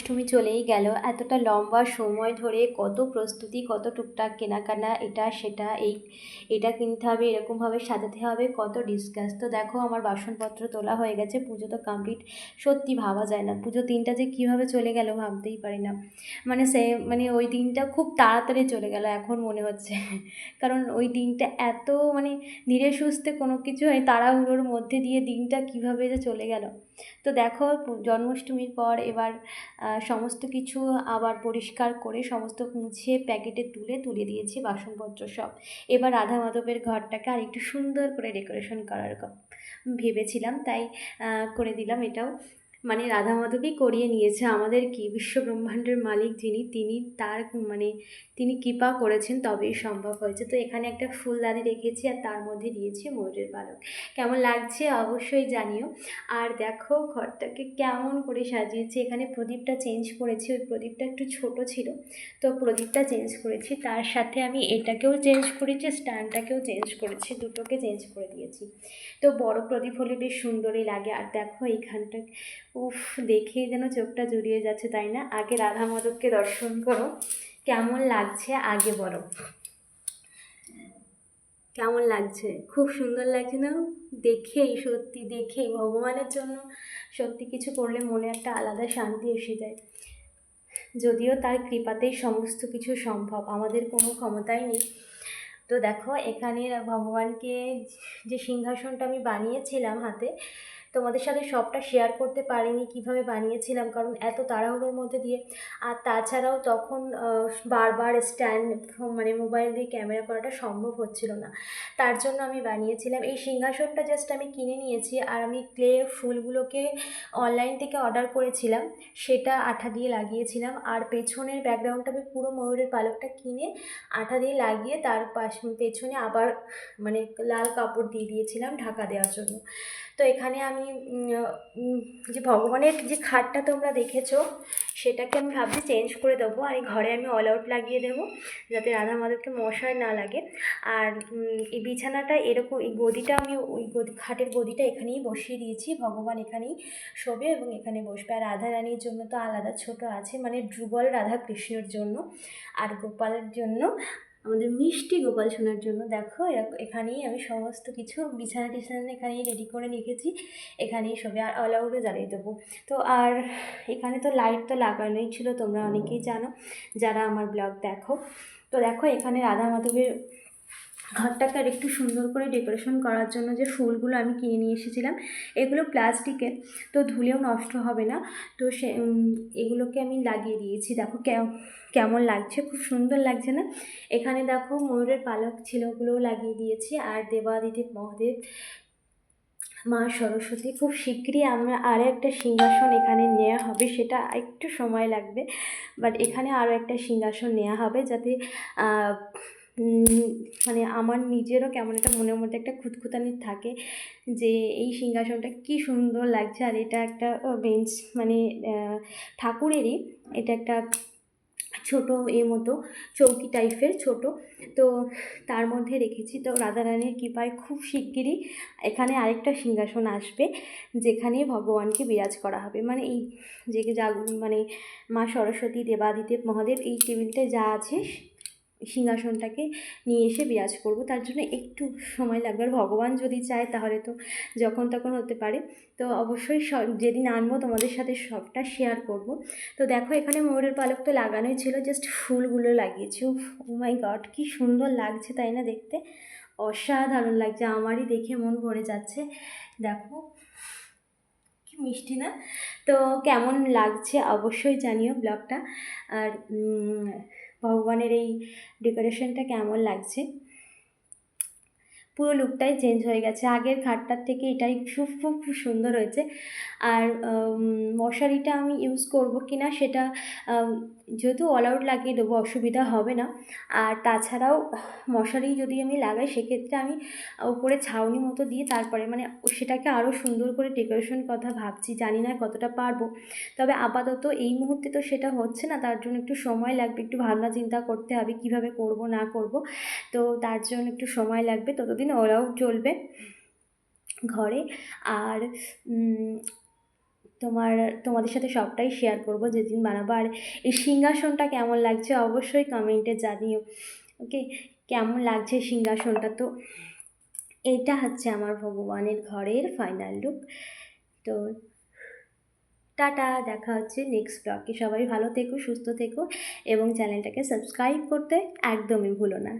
জন্মাষ্টমী চলেই গেল। এতটা লম্বা সময় ধরে কত প্রস্তুতি, কত টুকটাক কেনাকাটা, এটা সেটা, এটা কিনতে হবে, এরকমভাবে সাজাতে হবে, কত ডিসকাস। তো দেখো আমার বাসনপত্র তোলা হয়ে গেছে, পুজো তো কমপ্লিট। সত্যি ভাবা যায় না পুজো দিনটা যে কীভাবে চলে গেল ভাবতেই পারি না। মানে ওই দিনটা খুব তাড়াতাড়ি চলে গেল এখন মনে হচ্ছে। কারণ ওই দিনটা এত মানে ধীরে সুস্থে কোনো কিছু হয়, তাড়াহুড়োর মধ্যে দিয়ে দিনটা কীভাবে যে চলে গেল। তো দেখো জন্মাষ্টমীর পর এবার সমস্ত কিছু আবার পরিষ্কার করে সমস্ত মুছিয়ে প্যাকেটে তুলে দিয়েছি বাসনপত্র সব। এবার রাধা মাধবের ঘরটাকে আর একটু সুন্দর করে ডেকোরেশন করার ভেবেছিলাম, তাই করে দিলাম এটাও। মানে রাধা মাধবই করিয়ে নিয়েছে আমাদের, কি বিশ্ব ব্রহ্মাণ্ডের মালিক যিনি, তিনি কৃপা করেছেন তবেই সম্ভব হয়েছে। তো এখানে একটা ফুলদানি রেখেছি আর তার মধ্যে দিয়েছি ময়ূরের পালক। কেমন লাগছে অবশ্যই জানিও। আর দেখো ঘরটাকে কেমন করে সাজিয়েছি, এখানে প্রদীপটা চেঞ্জ করেছি, ওই প্রদীপটা একটু ছোট ছিল, তো প্রদীপটা চেঞ্জ করেছি, তার সাথে আমি এটাকেও চেঞ্জ করেছি, স্ট্যান্ডটাকেও চেঞ্জ করেছি, দুটোকে চেঞ্জ করে দিয়েছি। তো বড় প্রদীপ হলে বেশ সুন্দরই লাগে। আর দেখো এইখানটা, উফ, দেখেই যেন চোখটা জুড়িয়ে যাচ্ছে, তাই না? আগে রাধা মাধবকে দর্শন করো, কেমন লাগছে আগে বলো, কেমন লাগছে? খুব সুন্দর লাগছে না? দেখেই ভগবানের জন্য সত্যি কিছু করলে মনে একটা আলাদা শান্তি এসে যায়। যদিও তার কৃপাতেই সমস্ত কিছু সম্ভব, আমাদের কোনো ক্ষমতাই নেই। তো দেখো এখানে ভগবানকে, যে সিংহাসনটা আমি বানিয়েছিলাম হাতে, তোমাদের সাথে সবটা শেয়ার করতে পারিনি কিভাবে বানিয়েছিলাম, কারণ এত তাড়াহুড়োর মধ্যে দিয়ে। আর তাছাড়াও তখন বারবার স্ট্যান্ড, মানে মোবাইল দিয়ে ক্যামেরা করাটা সম্ভব হচ্ছিল না, তার জন্য আমি বানিয়েছিলাম এই সিংহাসনটা। জাস্ট আমি কিনে নিয়েছি, আর আমি ক্লে ফুলগুলোকে অনলাইন থেকে অর্ডার করেছিলাম, সেটা আঠা দিয়ে লাগিয়েছিলাম। আর পেছনের ব্যাকগ্রাউন্ডটা আমি পুরো ময়ূরের পালকটা কিনে আঠা দিয়ে লাগিয়ে তার পেছনে আবার মানে লাল কাপড় দিয়ে দিয়েছিলাম ঢাকা দেওয়ার জন্য। তো এখানে আমি যে ভগবানের যে খাটটা তোমরা দেখেছো, সেটাকে আমি ভাবছি চেঞ্জ করে দেবো, আর এই ঘরে আমি অল আউট লাগিয়ে দেবো, যাতে রাধা মাধবকে মশায় না লাগে। আর এই বিছানাটা এরকম, এই গদিটা আমি ওই খাটের গদিটা এখানেই বসিয়ে দিয়েছি, ভগবান এখানেই শোবে এবং এখানে বসবে। আর রাধা রানীর জন্য তো আলাদা ছোট আছে, মানে যুগল রাধা কৃষ্ণের জন্য, আর গোপালের জন্য, আমাদের মিষ্টি গোপাল সোনার জন্য। দেখো এখানেই আমি সমস্ত কিছু বিছানা টিছানা এখানেই রেডি করে রেখেছি, এখানেই সবে। আর অল আউটও জ্বালিয়ে দেবো। তো আর এখানে তো লাইট তো লাগানোই ছিল, তোমরা অনেকেই জানো যারা আমার ব্লগ দেখো। তো দেখো এখানে রাধা মাধবের ঘরটাকে আর একটু সুন্দর করে ডেকোরেশন করার জন্য যে ফুলগুলো আমি কিনে নিয়ে এসেছিলাম, এগুলো প্লাস্টিকের, তো ধুলেও নষ্ট হবে না। তো এগুলোকে আমি লাগিয়ে দিয়েছি। দেখো কেমন লাগছে, খুব সুন্দর লাগছে না? এখানে দেখো ময়ূরের পালক ছিল, ওগুলোও লাগিয়ে দিয়েছি। আর দেবাদিদেব মহাদেব, মা সরস্বতী, খুব শীঘ্রই আমরা আরও একটা সিংহাসন এখানে নেওয়া হবে, সেটা একটু সময় লাগবে, বাট এখানে আরও একটা সিংহাসন নেওয়া হবে, যাতে মানে আমার নিজেরও কেমন একটা মনের মধ্যে একটা খুঁতখুঁতানি থাকে যে এই সিংহাসনটা কি সুন্দর লাগছে। আর এটা একটা বেঞ্চ, মানে ঠাকুরেরই, এটা একটা ছোট মতো চৌকি টাইপের ছোট, তো তার মধ্যে রেখেছি। তো রাধারানীর কৃপায় খুব শিগগিরই এখানে আরেকটা সিংহাসন আসবে, যেখানে ভগবানকে বিরাজ করা হবে। মানে এই যা মানে মা সরস্বতী, দেবাদিদেব মহাদেব, এই টেবিলটায় যা আছে সিংহাসনটাকে নিয়ে এসে বিরাজ করব, তার জন্য একটু সময় লাগবে। আর ভগবান যদি চায় তাহলে তো যখন তখন হতে পারে। তো অবশ্যই যেদিন আনবো তোমাদের সাথে সবটা শেয়ার করব। তো দেখো এখানে ময়ূরের পালক তো লাগানোই ছিল, জাস্ট ফুলগুলো লাগিয়েছি। ও মাই গড, কি সুন্দর লাগছে তাই না? দেখতে অসাধারণ লাগছে, আমারই দেখে মন ভরে যাচ্ছে। দেখো কি মিষ্টি না? তো কেমন লাগছে অবশ্যই জানিও ব্লগটা। আর ভগবানের এই ডেকোরেশনটা কেমন লাগছে? পুরো লুকটাই চেঞ্জ হয়ে গেছে, আগের খাটটার থেকে এটাই খুব খুব খুব সুন্দর হয়েছে। আর মশারিটা আমি ইউজ করব কি না সেটা, যেহেতু অল আউট লাগিয়ে দেবো অসুবিধা হবে না। আর তাছাড়াও মশারি যদি আমি লাগাই, সেক্ষেত্রে আমি উপরে ছাউনি মতো দিয়ে তারপরে মানে সেটাকে আরও সুন্দর করে ডেকোরেশন কথা ভাবছি, জানি না কতটা পারবো। তবে আপাতত এই মুহূর্তে তো সেটা হচ্ছে না, তার জন্য একটু সময় লাগবে, একটু ভাবনা চিন্তা করতে হবে কীভাবে করব না করব। তো তার জন্য একটু সময় লাগবে, ততদিন অল আউট চলবে ঘরে। আর তোমাদের সাথে সবটাই শেয়ার করব যেদিন বানাবো। আর এই সিংহাসনটা কেমন লাগছে অবশ্যই কমেন্টে জানিও। ওকে, কেমন লাগছে সিংহাসনটা? তো এটা হচ্ছে আমার ভগবানের ঘরের ফাইনাল লুক। তো টাটা, দেখা হচ্ছে নেক্সট ব্লগে। সবাই ভালো থেকো, সুস্থ থেকো এবং চ্যানেলটাকে সাবস্ক্রাইব করতে একদমই ভুলো না।